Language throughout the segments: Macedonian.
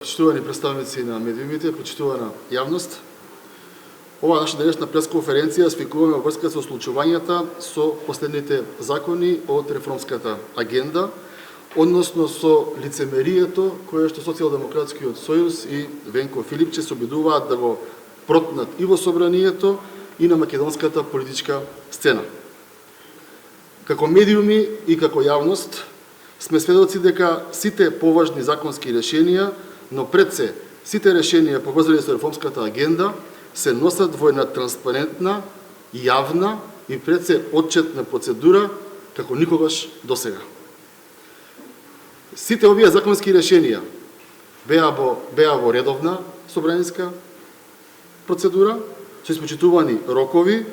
Почитувани представници на медиумите, почитувана јавност, ова наша денешна пресконференција свикуваме во врска со случувањата со последните закони од реформската агенда, односно со лицемерието кое што Социјалдемократскиот сојуз и Венко Филипче се обидуваат да го протнат и во собранието и на македонската политичка сцена. Како медиуми и како јавност сме сведоци дека сите поважни законски решенија, но пред се, сите решенија поврзани со реформската агенда се носат во една транспарентна, јавна и пред се отчетна процедура како никогаш досега. Сите овие законски решенија беа во редовна собраниска процедура, со испочитувани рокови,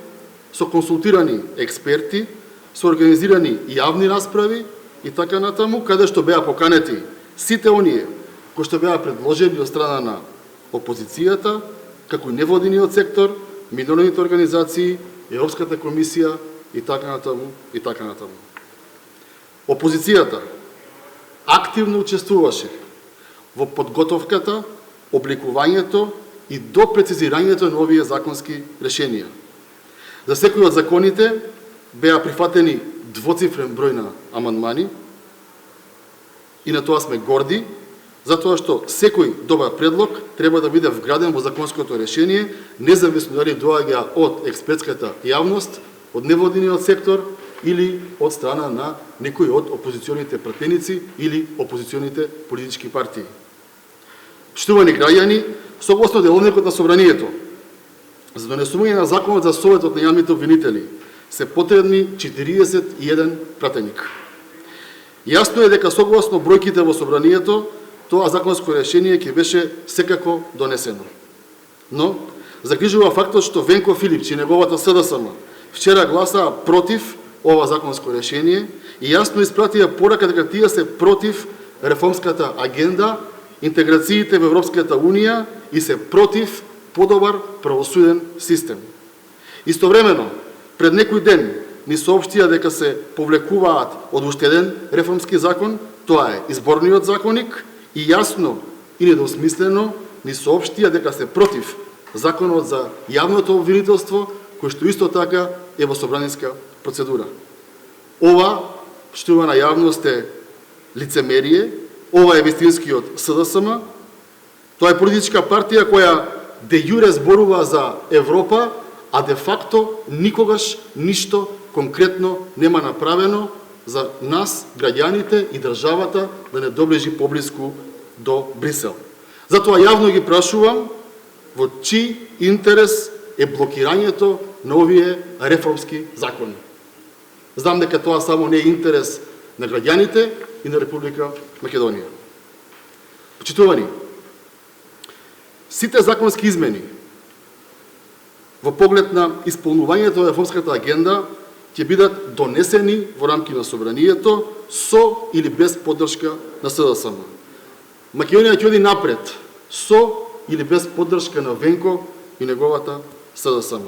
со консултирани експерти, со организирани јавни расправи и така натаму, каде што беа поканети сите оние кои што беа предложени од страна на опозицијата, како и невладиниот сектор, меѓународните организации, Европската комисија и така натаму и така натаму. Опозицијата активно учествуваше во подготовката, обликувањето и до прецизирањето на овие законски решенија. За секој од законите беа прифатени двоцифрен број на амандмани и на тоа сме горди, затоа што секој добар предлог треба да биде вграден во законското решение, независно дали доаѓа од експертската јавност, од невладиниот сектор или од страна на некој од опозиционите пратеници или опозиционите политички партии. Почитувани граѓани, согласно деловникот на собранието, за донесување на законот за Советот на јавните обвинители се потребни 41 пратеник. Јасно е дека согласно бројките во собранието, тоа законско решение ќе беше секако донесено. Но, загрижува фактот што Венко Филипче и неговата СДСМ вчера гласаа против ова законско решение и јасно испратија порака дека тие се против реформската агенда, интеграциите во Европската Унија и се против подобар правосуден систем. Истовремено, пред некој ден ни соопштија дека се повлекуваат од уште еден реформски закон, тоа е изборниот законник, и јасно и недосмислено ни соопштија дека се против законот за јавното обвинителство, кој што исто така е во собраниска процедура. Ова, почитувана јавност, е лицемерие, ова е вистинскиот СДСМ, тоа е политичка партија која де јуре зборува за Европа, а де факто никогаш ништо конкретно нема направено за нас, граѓаните и државата да не доближи поблиску до Брисел. Затоа јавно ги прашувам во чии интерес е блокирањето на овие реформски закони. Знам дека тоа само не е интерес на граѓаните и на Република Македонија. Почитувани, сите законски измени во поглед на исполнувањето на реформската агенда ќе бидат донесени во рамки на собранието со или без поддршка на СДСМ. Македонија ќе оди напред со или без поддршка на Венко и неговата СДСМ.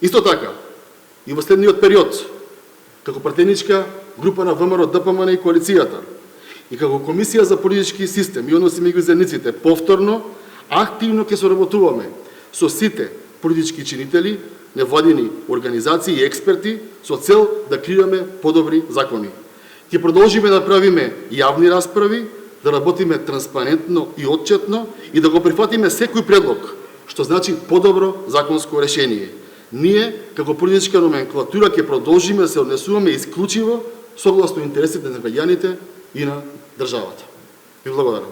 Исто така, и во следниот период, како пратеничка група на ВМРО, ДПМН и коалицијата, и како Комисија за политички систем и односи меѓу заедниците, повторно, активно ќе соработуваме со сите политички чинители, невладини организации и експерти со цел да креираме подобри закони. Ќе продолжиме да правиме јавни расправи, да работиме транспарентно и отчетно и да го прифатиме секој предлог, што значи подобро законско решение. Ние, како политичка номенклатура, ќе продолжиме да се однесуваме исклучиво согласно интересите на граѓаните и на државата. Ви благодарам.